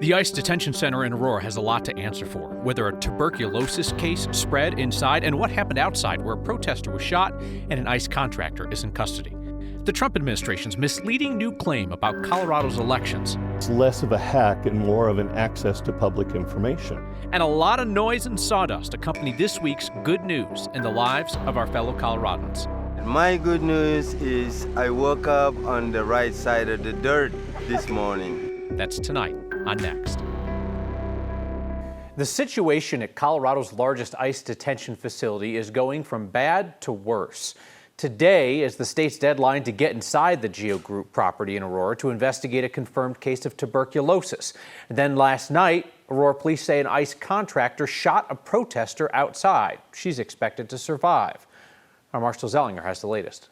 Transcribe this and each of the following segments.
The ICE detention center in Aurora has a lot to answer for, whether a tuberculosis case spread inside and what happened outside where a protester was shot and an ICE contractor is in custody. The Trump administration's misleading new claim about Colorado's elections. It's less of a hack and more of an access to public information. And a lot of noise and sawdust accompany this week's good news in the lives of our fellow Coloradans. My good news is I woke up on the right side of the dirt this morning. That's tonight on Next. The situation at Colorado's largest ICE detention facility is going from bad to worse. Today is the state's deadline to get inside the Geo Group property in Aurora to investigate a confirmed case of tuberculosis. And then last night, Aurora police say an ICE contractor shot a protester outside. She's expected to survive. Our Marshall Zellinger has the latest.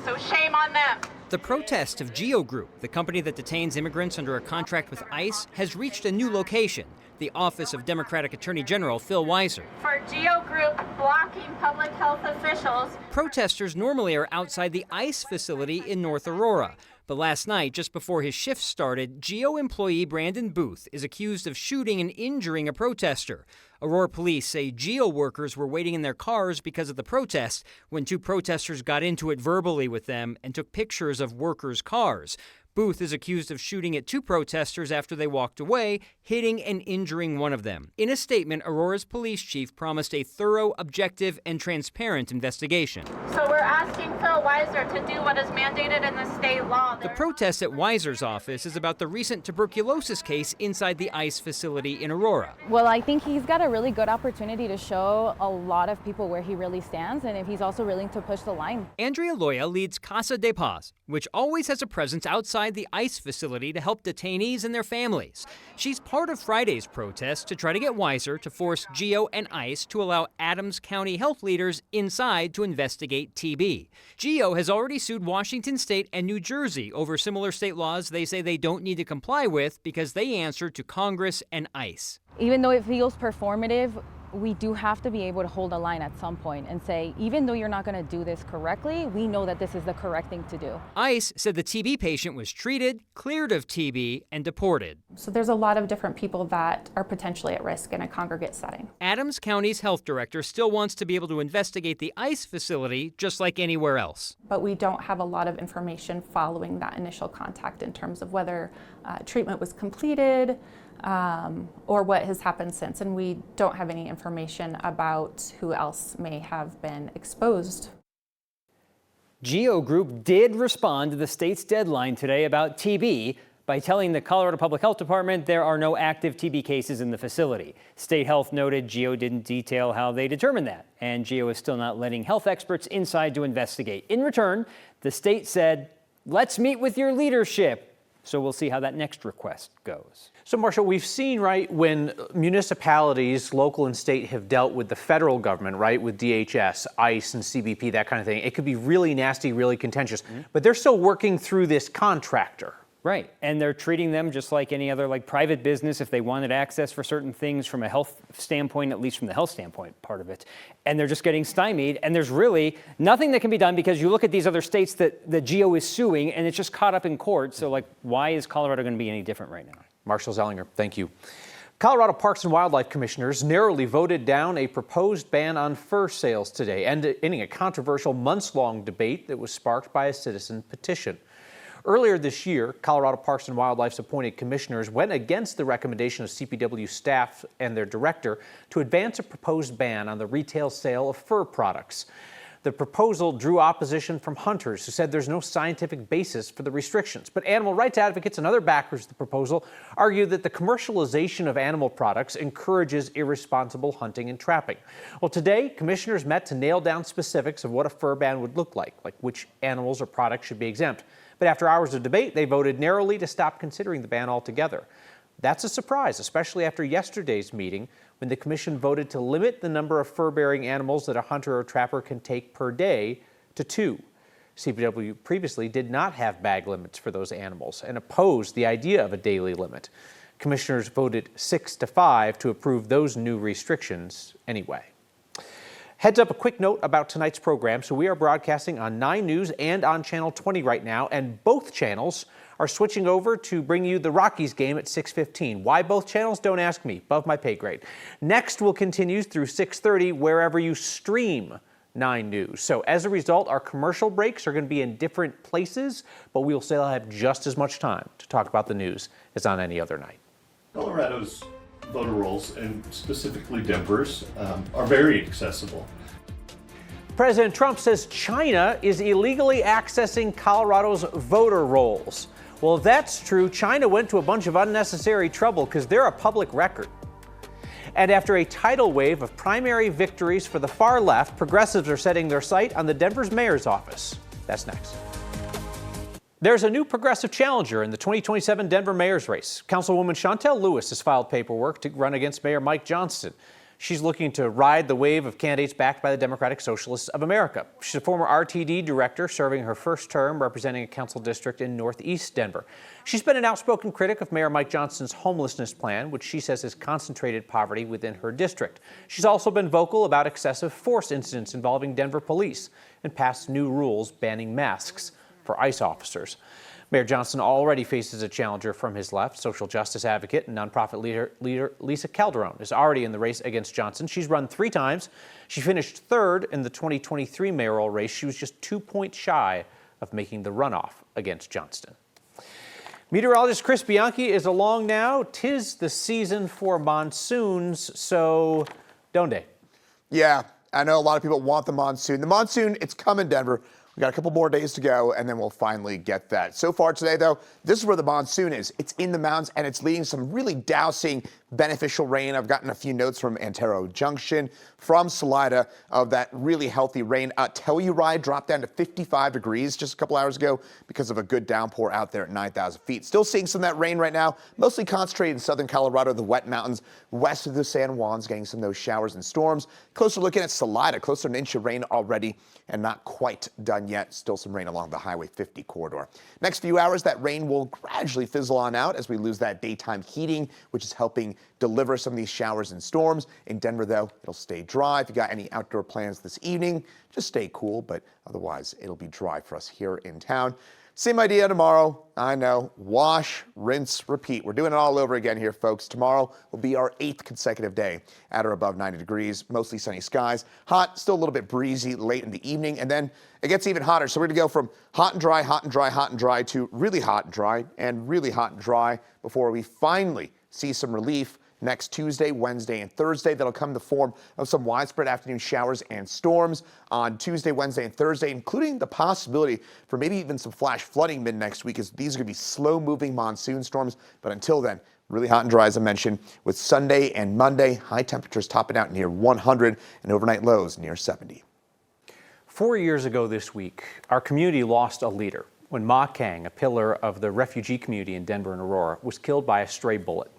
So shame on them. The protest of Geo Group, the company that detains immigrants under a contract with ICE, has reached a new location, the office of Democratic Attorney General Phil Weiser. For Geo Group blocking public health officials. Protesters normally are outside the ICE facility in North Aurora. But last night, just before his shift started, Geo employee Brandon Booth is accused of shooting and injuring a protester. Aurora police say Geo workers were waiting in their cars because of the protest when two protesters got into it verbally with them and took pictures of workers' cars. Booth is accused of shooting at two protesters after they walked away, hitting and injuring one of them. In a statement, Aurora's police chief promised a thorough, objective, and transparent investigation. So we're asking Phil Weiser to do what is mandated in the state law. The protest at Weiser's office is about the recent tuberculosis case inside the ICE facility in Aurora. Well, I think he's got a really good opportunity to show a lot of people where he really stands and if he's also willing to push the line. Andrea Loya leads Casa de Paz, which always has a presence outside the ICE facility to help detainees and their families. She's part of Friday's protest to try to get Weiser to force Geo and ICE to allow Adams County health leaders inside to investigate TB. Geo has already sued Washington State and New Jersey over similar state laws they say they don't need to comply with because they answer to Congress and ICE. Even though it feels performative, we do have to be able to hold a line at some point and say, even though you're not going to do this correctly, we know that this is the correct thing to do. ICE said the TB patient was treated, cleared of TB, and deported. So there's a lot of different people that are potentially at risk in a congregate setting. Adams County's health director still wants to be able to investigate the ICE facility just like anywhere else. But we don't have a lot of information following that initial contact in terms of whether treatment was completed, or what has happened since, and we don't have any information about who else may have been exposed. Geo Group did respond to the state's deadline today about TB by telling the Colorado Public Health Department there are no active TB cases in the facility. State Health noted Geo didn't detail how they determined that, and Geo is still not letting health experts inside to investigate. In return, the state said, let's meet with your leadership. So we'll see how that next request goes. So, Marshall, we've seen, right, when municipalities, local and state, have dealt with the federal government, right, with DHS, ICE, and CBP, that kind of thing, it could be really nasty, really contentious. But they're still working through this contractor. Right, and they're treating them just like any other private business if they wanted access for certain things from a health standpoint, at least from the health standpoint part of it. And they're just getting stymied, and there's really nothing that can be done because you look at these other states that the Geo is suing, and it's just caught up in court. So, why is Colorado going to be any different right now? Marshall Zellinger, thank you. Colorado Parks and Wildlife commissioners narrowly voted down a proposed ban on fur sales today, ending a controversial months-long debate that was sparked by a citizen petition. Earlier this year, Colorado Parks and Wildlife's appointed commissioners went against the recommendation of CPW staff and their director to advance a proposed ban on the retail sale of fur products. The proposal drew opposition from hunters who said there's no scientific basis for the restrictions. But animal rights advocates and other backers of the proposal argue that the commercialization of animal products encourages irresponsible hunting and trapping. Well, today, commissioners met to nail down specifics of what a fur ban would look like which animals or products should be exempt. But after hours of debate, they voted narrowly to stop considering the ban altogether. That's a surprise, especially after yesterday's meeting when the commission voted to limit the number of fur-bearing animals that a hunter or trapper can take per day to 2. CPW previously did not have bag limits for those animals and opposed the idea of a daily limit. Commissioners voted 6-5 to approve those new restrictions anyway. Heads up, a quick note about tonight's program. So we are broadcasting on 9 News and on Channel 20 right now, and both channels are switching over to bring you the Rockies game at 6:15. Why both channels? Don't ask me. Above my pay grade. Next will continue through 6:30 wherever you stream 9 News. So as a result, our commercial breaks are going to be in different places, but we'll still have just as much time to talk about the news as on any other night. Colorado's voter rolls, and specifically Denver's, are very accessible. President Trump says China is illegally accessing Colorado's voter rolls. Well, if that's true, China went to a bunch of unnecessary trouble because they're a public record. And after a tidal wave of primary victories for the far left, progressives are setting their sight on the Denver's mayor's office. That's next. There's a new progressive challenger in the 2027 Denver mayor's race. Councilwoman Chantel Lewis has filed paperwork to run against Mayor Mike Johnston. She's looking to ride the wave of candidates backed by the Democratic Socialists of America. She's a former RTD director serving her first term representing a council district in Northeast Denver. She's been an outspoken critic of Mayor Mike Johnston's homelessness plan, which she says has concentrated poverty within her district. She's also been vocal about excessive force incidents involving Denver police and passed new rules banning masks for ICE officers. Mayor Johnston already faces a challenger from his left. Social justice advocate and nonprofit leader Lisa Calderon is already in the race against Johnston. She's run 3 times. She finished 3rd in the 2023 mayoral race. She was just 2 points shy of making the runoff against Johnston. Meteorologist Chris Bianchi is along now. 'Tis the season for monsoons, so donde? Yeah, I know a lot of people want the monsoon. The monsoon, it's coming, Denver. We got a couple more days to go, and then we'll finally get that. So far today, though, this is where the monsoon is. It's in the mountains, and it's leading some really dousing, beneficial rain. I've gotten a few notes from Antero Junction, from Salida, of that really healthy rain. Telluride dropped down to 55 degrees just a couple hours ago because of a good downpour out there at 9,000 feet. Still seeing some of that rain right now, mostly concentrated in southern Colorado, the wet mountains west of the San Juans, getting some of those showers and storms. Closer looking at Salida, close to an inch of rain already, and not quite done yet. Still some rain along the Highway 50 corridor. Next few hours, that rain will gradually fizzle on out as we lose that daytime heating, which is helping deliver some of these showers and storms. In Denver, though, it'll stay dry. If you got any outdoor plans this evening, just stay cool, but otherwise it'll be dry for us here in town. Same idea tomorrow. I know. Wash, rinse, repeat. We're doing it all over again here, folks. Tomorrow will be our 8th consecutive day at or above 90 degrees, mostly sunny skies. Hot, still a little bit breezy late in the evening, and then it gets even hotter. So we're going to go from hot and dry, hot and dry, hot and dry to really hot and dry and really hot and dry before we finally see some relief next Tuesday, Wednesday, and Thursday. That'll come in the form of some widespread afternoon showers and storms on Tuesday, Wednesday, and Thursday, including the possibility for maybe even some flash flooding mid next week, as these are going to be slow-moving monsoon storms. But until then, really hot and dry, as I mentioned, with Sunday and Monday, high temperatures topping out near 100 and overnight lows near 70. 4 years ago this week, our community lost a leader when Ma Kang, a pillar of the refugee community in Denver and Aurora, was killed by a stray bullet.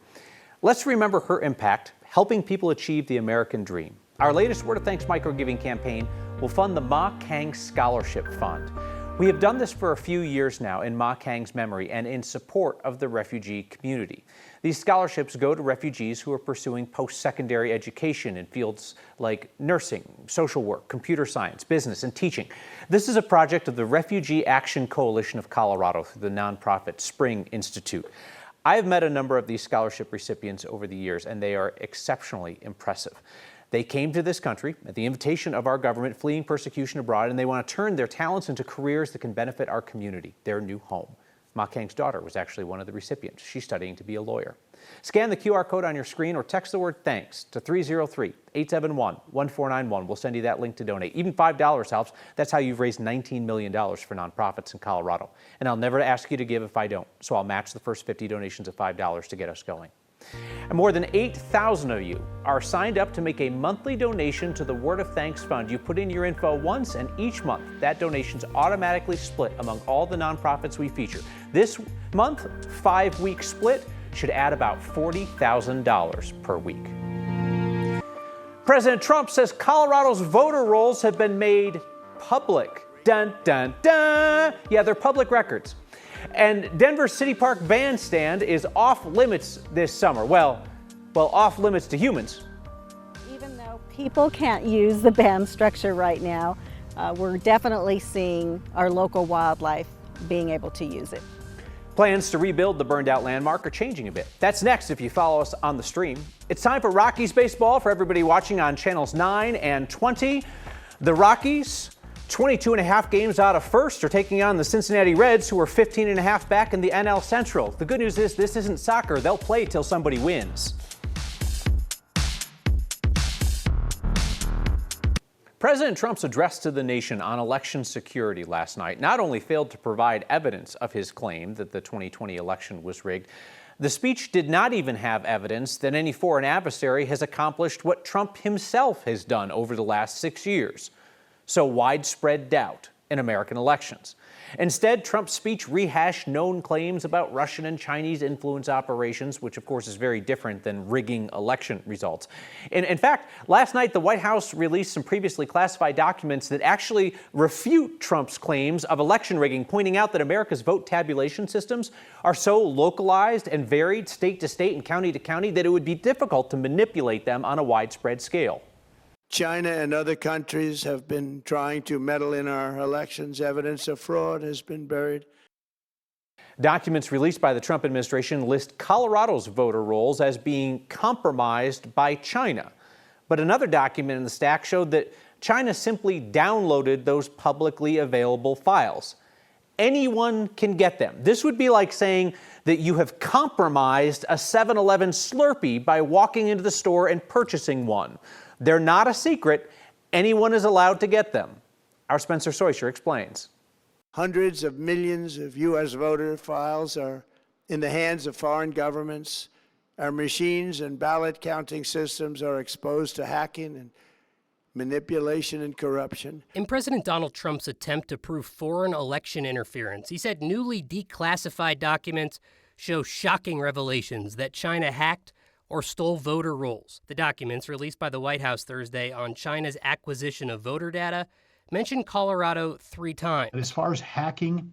Let's remember her impact, helping people achieve the American dream. Our latest Word of Thanks microgiving campaign will fund the Ma Kang Scholarship Fund. We have done this for a few years now in Ma Kang's memory and in support of the refugee community. These scholarships go to refugees who are pursuing post-secondary education in fields like nursing, social work, computer science, business, and teaching. This is a project of the Refugee Action Coalition of Colorado through the nonprofit Spring Institute. I have met a number of these scholarship recipients over the years, and they are exceptionally impressive. They came to this country at the invitation of our government, fleeing persecution abroad, and they want to turn their talents into careers that can benefit our community, their new home. Ma Kang's daughter was actually one of the recipients. She's studying to be a lawyer. Scan the QR code on your screen or text the word THANKS to 303-871-1491. We'll send you that link to donate. Even $5 helps. That's how you've raised $19 million for nonprofits in Colorado. And I'll never ask you to give if I don't, so I'll match the first 50 donations of $5 to get us going. And more than 8,000 of you are signed up to make a monthly donation to the Word of Thanks Fund. You put in your info once, and each month that donation's automatically split among all the nonprofits we feature. This month, 5-week split should add about $40,000 per week. President Trump says Colorado's voter rolls have been made public. Dun, dun, dun. Yeah, they're public records. And Denver City Park Bandstand is off limits this summer. Well, off limits to humans. Even though people can't use the band structure right now, we're definitely seeing our local wildlife being able to use it. Plans to rebuild the burned out landmark are changing a bit. That's next if you follow us on the stream. It's time for Rockies baseball for everybody watching on channels 9 and 20. The Rockies, 22.5 games out of first, are taking on the Cincinnati Reds, who are 15.5 back in the NL Central. The good news is this isn't soccer. They'll play till somebody wins. President Trump's address to the nation on election security last night not only failed to provide evidence of his claim that the 2020 election was rigged, the speech did not even have evidence that any foreign adversary has accomplished what Trump himself has done over the last 6 years: sow widespread doubt in American elections. Instead, Trump's speech rehashed known claims about Russian and Chinese influence operations, which of course is very different than rigging election results. In fact, last night the White House released some previously classified documents that actually refute Trump's claims of election rigging, pointing out that America's vote tabulation systems are so localized and varied state to state and county to county that it would be difficult to manipulate them on a widespread scale. China and other countries have been trying to meddle in our elections. Evidence of fraud has been buried. Documents released by the Trump administration list Colorado's voter rolls as being compromised by China. But another document in the stack showed that China simply downloaded those publicly available files. Anyone can get them. This would be like saying that you have compromised a 7-Eleven Slurpee by walking into the store and purchasing one. They're not a secret. Anyone is allowed to get them. Our Spencer Soysher explains. Hundreds of millions of U.S. voter files are in the hands of foreign governments. Our machines and ballot counting systems are exposed to hacking and manipulation and corruption. In President Donald Trump's attempt to prove foreign election interference, he said newly declassified documents show shocking revelations that China hacked or stole voter rolls. The documents released by the White House Thursday on China's acquisition of voter data mentioned Colorado 3 times. As far as hacking,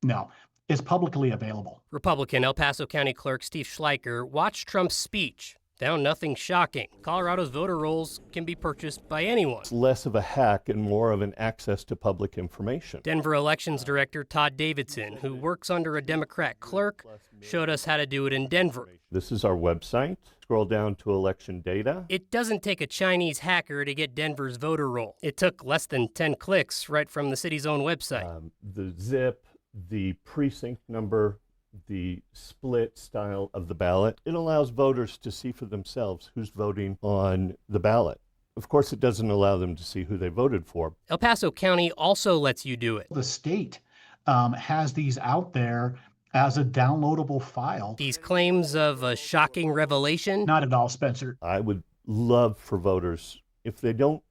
no, it's publicly available. Republican El Paso County Clerk Steve Schleicher watched Trump's speech, found nothing shocking. Colorado's voter rolls can be purchased by anyone. It's less of a hack and more of an access to public information. Denver Elections Director Todd Davidson, who works under a Democrat clerk, showed us how to do it in Denver. This is our website. Scroll down to election data. It doesn't take a Chinese hacker to get Denver's voter roll. It took less than 10 clicks right from the city's own website. The zip, the precinct number, the split style of the ballot. It allows voters to see for themselves who's voting on the ballot. Of course, it doesn't allow them to see who they voted for. El Paso County also lets you do it. The state has these out there as a downloadable file. These claims of a shocking revelation? Not at all, Spencer. I would love for voters, if they don't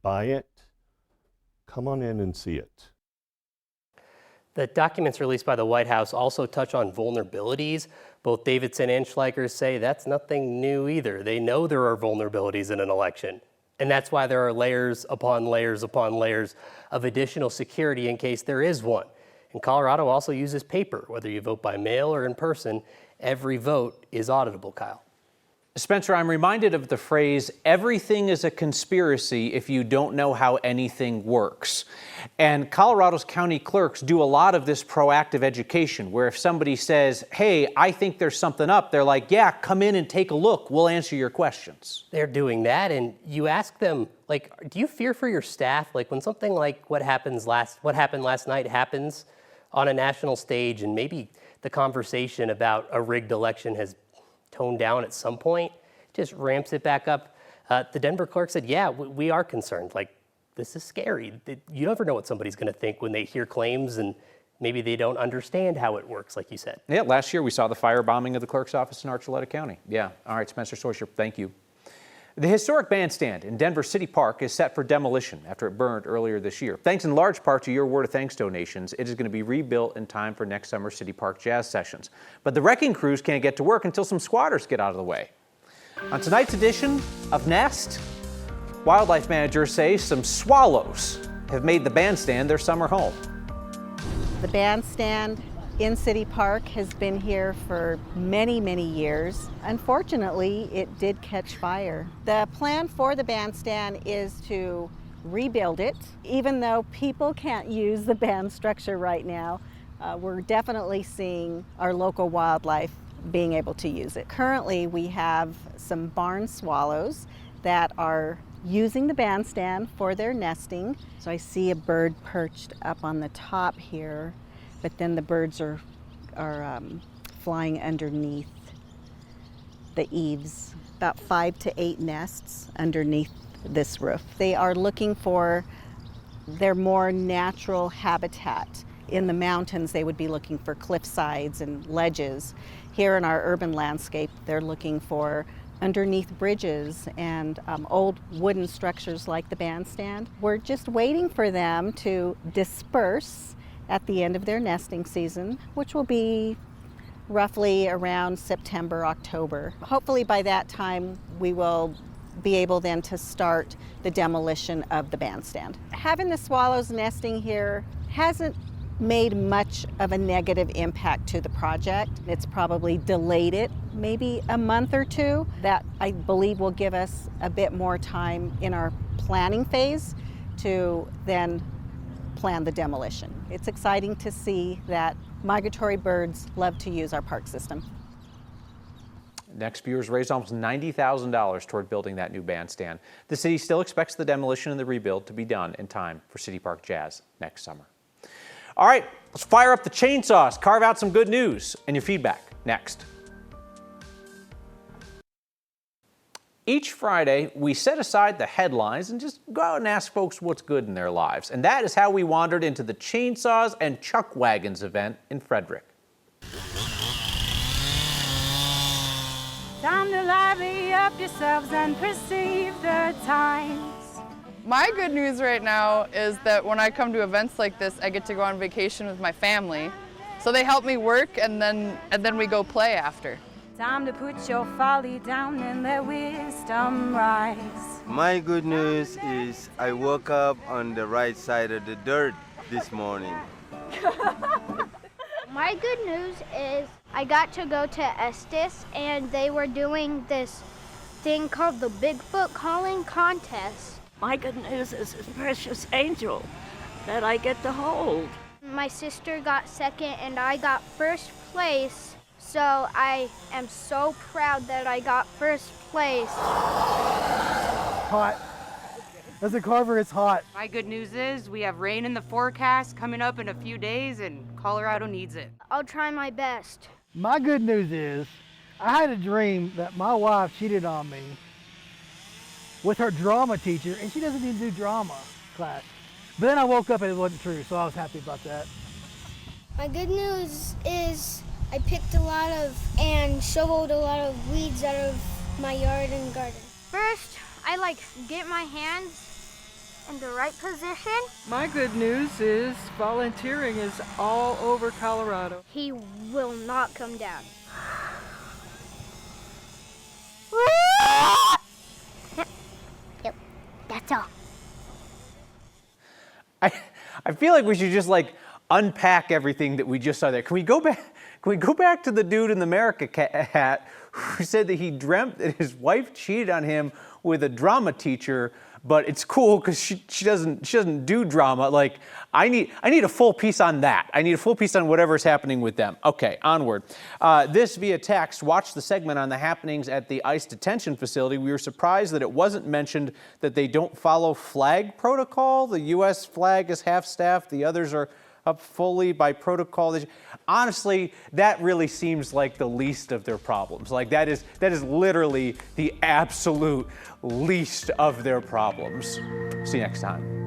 buy it, come on in and see it. The documents released by the White House also touch on vulnerabilities. Both Davidson and Schleicher say that's nothing new either. They know there are vulnerabilities in an election. And that's why there are layers upon layers upon layers of additional security in case there is one. And Colorado also uses paper. Whether you vote by mail or in person, every vote is auditable, Kyle. Spencer, I'm reminded of the phrase, everything is a conspiracy if you don't know how anything works. And Colorado's county clerks do a lot of this proactive education, where if somebody says, hey, I think there's something up, they're like, yeah, come in and take a look. We'll answer your questions. They're doing that, and you ask them, like, do you fear for your staff? Like when something like what happened last night happens on a national stage, and maybe the conversation about a rigged election has toned down at some point, just ramps it back up. The Denver clerk said, yeah, we are concerned. Like, this is scary. You never know what somebody's going to think when they hear claims, and maybe they don't understand how it works, like you said. Yeah, last year we saw the firebombing of the clerk's office in Archuleta County. Yeah, all right, Spencer Soysher, thank you. The historic bandstand in Denver City Park is set for demolition after it burned earlier this year. Thanks in large part to your Word of Thanks donations, it is going to be rebuilt in time for next summer's City Park Jazz Sessions. But the wrecking crews can't get to work until some squatters get out of the way. On tonight's edition of Nest, wildlife managers say some swallows have made the bandstand their summer home. The bandstand in City Park has been here for many, many years. Unfortunately, it did catch fire. The plan for the bandstand is to rebuild it. Even though people can't use the band structure right now, We're definitely seeing our local wildlife being able to use it. Currently, we have some barn swallows that are using the bandstand for their nesting. So I see a bird perched up on the top here, but then the birds are flying underneath the eaves. About 5 to 8 nests underneath this roof. They are looking for their more natural habitat. In the mountains, they would be looking for cliff sides and ledges. Here in our urban landscape, they're looking for underneath bridges and old wooden structures like the bandstand. We're just waiting for them to disperse at the end of their nesting season, which will be roughly around September, October. Hopefully by that time, we will be able then to start the demolition of the bandstand. Having the swallows nesting here hasn't made much of a negative impact to the project. It's probably delayed it maybe a month or two. That I believe will give us a bit more time in our planning phase to then plan the demolition. It's exciting to see that migratory birds love to use our park system. Next, viewers raised almost $90,000 toward building that new bandstand. The city still expects the demolition and the rebuild to be done in time for City Park Jazz next summer. All right, let's fire up the chainsaws, carve out some good news, and your feedback next. Each Friday, we set aside the headlines and just go out and ask folks what's good in their lives. And that is how we wandered into the Chainsaws and Chuck Wagons event in Frederick. Time to lively up yourselves and perceive the times. My good news right now is that when I come to events like this, I get to go on vacation with my family. So they help me work and then we go play after. Time to put your folly down and let wisdom rise. My good news is I woke up on the right side of the dirt this morning. My good news is I got to go to Estes and they were doing this thing called the Bigfoot Calling Contest. My good news is a precious angel that I get to hold. My sister got second and I got first place, so I am so proud that I got first place. Hot. As a carver, it's hot. My good news is we have rain in the forecast coming up in a few days and Colorado needs it. I'll try my best. My good news is I had a dream that my wife cheated on me with her drama teacher, and she doesn't even do drama class. But then I woke up and it wasn't true, so I was happy about that. My good news is I picked a lot of and shoveled a lot of weeds out of my yard and garden. First, I get my hands in the right position. My good news is volunteering is all over Colorado. He will not come down. Yep, that's all. I feel like we should just unpack everything that we just saw there. Can we go back to the dude in the America hat who said that he dreamt that his wife cheated on him with a drama teacher, but it's cool because she doesn't do drama. I need a full piece on that. I need a full piece on whatever's happening with them. Okay, onward. This via text. Watch the segment on the happenings at the ICE detention facility. We were surprised that it wasn't mentioned that they don't follow flag protocol. The U.S. flag is half-staffed. The others are up fully by protocol. Honestly, that really seems like the least of their problems. That is literally the absolute least of their problems. See you next time.